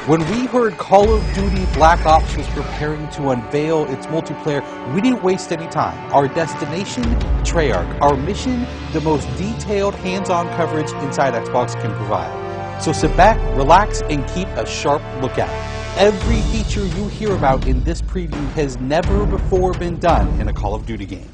When we heard Call of Duty Black Ops was preparing to unveil its multiplayer, we didn't waste any time. Our destination, Treyarch. Our mission, the most detailed hands-on coverage inside Xbox can provide. So sit back, relax, and keep a sharp lookout. Every feature you hear about in this preview has never before been done in a Call of Duty game.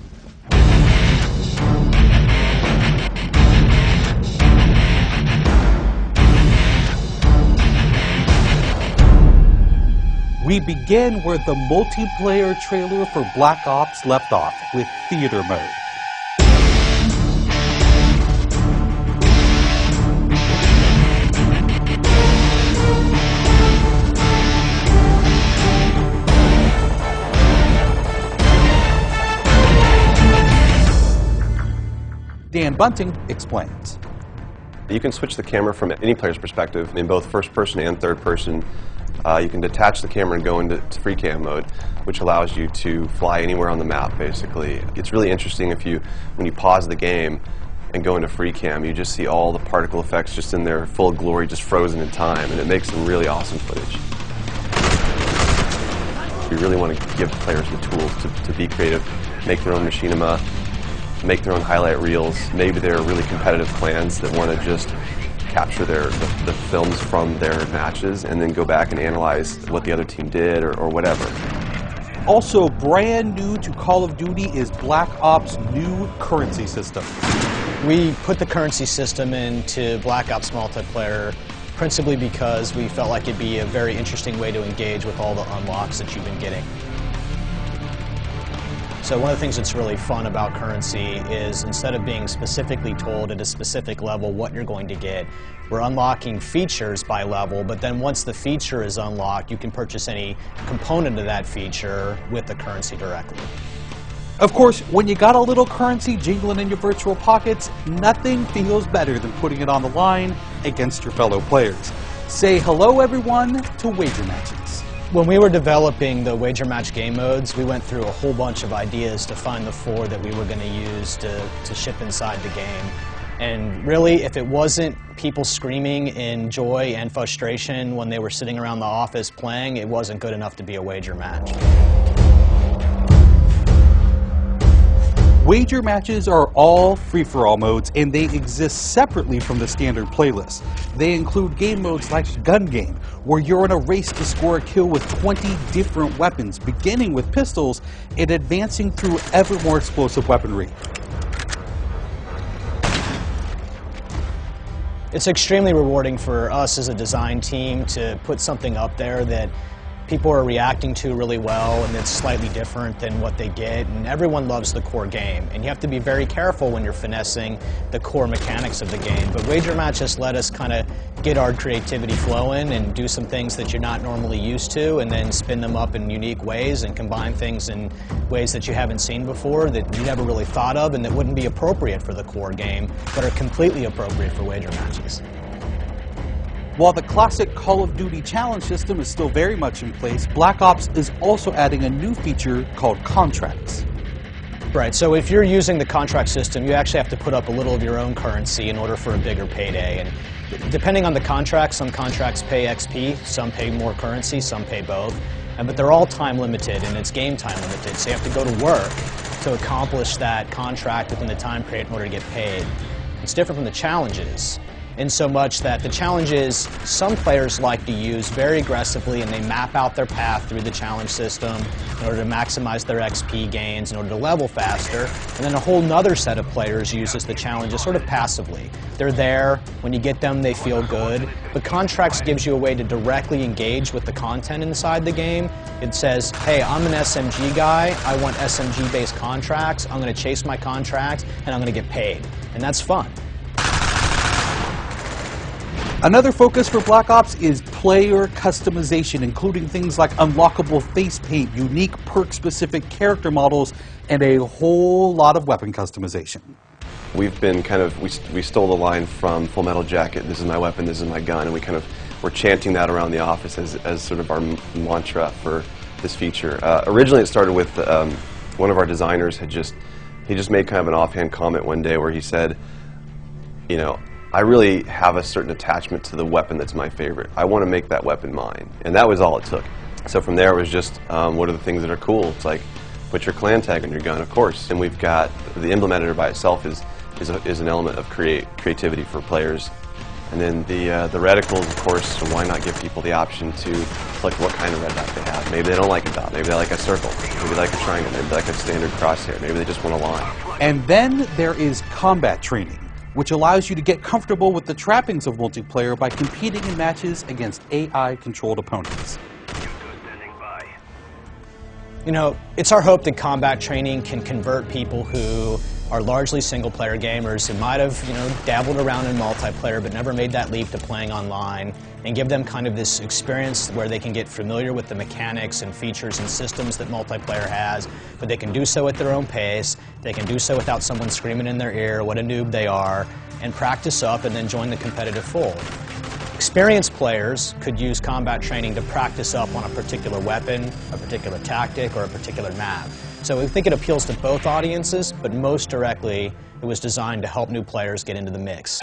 We begin where the multiplayer trailer for Black Ops left off, with theater mode. Dan Bunting explains. You can switch the camera from any player's perspective in both first person and third person. You can detach the camera and go into free cam mode, which allows you to fly anywhere on the map, basically. It's really interesting when you pause the game and go into free cam, you just see all the particle effects just in their full glory, just frozen in time, and it makes some really awesome footage. We really want to give players the tools to be creative, make their own machinima, make their own highlight reels. Maybe they're really competitive clans that want to just capture the films from their matches and then go back and analyze what the other team did or whatever. Also brand new to Call of Duty is Black Ops' new currency system. We put the currency system into Black Ops multiplayer principally because we felt like it'd be a very interesting way to engage with all the unlocks that you've been getting. So one of the things that's really fun about currency is instead of being specifically told at a specific level what you're going to get, we're unlocking features by level, but then once the feature is unlocked, you can purchase any component of that feature with the currency directly. Of course, when you got a little currency jingling in your virtual pockets, nothing feels better than putting it on the line against your fellow players. Say hello, everyone, to wager matches. When we were developing the wager match game modes, we went through a whole bunch of ideas to find the 4 that we were going to use to ship inside the game. And really, if it wasn't people screaming in joy and frustration when they were sitting around the office playing, it wasn't good enough to be a wager match. Wager matches are all free-for-all modes, and they exist separately from the standard playlist. They include game modes like Gun Game, where you're in a race to score a kill with 20 different weapons, beginning with pistols and advancing through ever more explosive weaponry. It's extremely rewarding for us as a design team to put something up there that people are reacting to really well and it's slightly different than what they get, and everyone loves the core game. And you have to be very careful when you're finessing the core mechanics of the game. But wager matches let us kind of get our creativity flowing and do some things that you're not normally used to, and then spin them up in unique ways and combine things in ways that you haven't seen before, that you never really thought of, and that wouldn't be appropriate for the core game, but are completely appropriate for wager matches. While the classic Call of Duty challenge system is still very much in place, Black Ops is also adding a new feature called contracts. Right, so if you're using the contract system, you actually have to put up a little of your own currency in order for a bigger payday. And depending on the contract, some contracts pay XP, some pay more currency, some pay both. But they're all time limited, and it's game time limited, so you have to go to work to accomplish that contract within the time period in order to get paid. It's different from the challenges, in so much that the challenges some players like to use very aggressively, and they map out their path through the challenge system in order to maximize their XP gains, in order to level faster. And then a whole nother set of players uses the challenges sort of passively. They're there, when you get them they feel good, but contracts gives you a way to directly engage with the content inside the game. It says, hey, I'm an SMG guy, I want SMG-based contracts, I'm going to chase my contracts, and I'm going to get paid. And that's fun. Another focus for Black Ops is player customization, including things like unlockable face paint, unique perk-specific character models, and a whole lot of weapon customization. We've been we stole the line from Full Metal Jacket, this is my weapon, this is my gun, and we're chanting that around the office as sort of our mantra for this feature. Originally it started with one of our designers he just made kind of an offhand comment one day where he said, you know, I really have a certain attachment to the weapon that's my favorite. I want to make that weapon mine, and that was all it took. So from there it was just, what are the things that are cool? It's like, put your clan tag on your gun, of course. And we've got, the emblem editor by itself is an element of creativity for players. And then the reticles, of course, why not give people the option to select what kind of red dot they have. Maybe they don't like a dot, maybe they like a circle, maybe they like a triangle, maybe they like a standard crosshair, maybe they just want a line. And then there is combat training, which allows you to get comfortable with the trappings of multiplayer by competing in matches against AI-controlled opponents. You know, it's our hope that combat training can convert people who are largely single-player gamers who might have, dabbled around in multiplayer but never made that leap to playing online, and give them kind of this experience where they can get familiar with the mechanics and features and systems that multiplayer has, but they can do so at their own pace, they can do so without someone screaming in their ear what a noob they are, and practice up and then join the competitive fold. Experienced players could use combat training to practice up on a particular weapon, a particular tactic, or a particular map. So we think it appeals to both audiences, but most directly, it was designed to help new players get into the mix.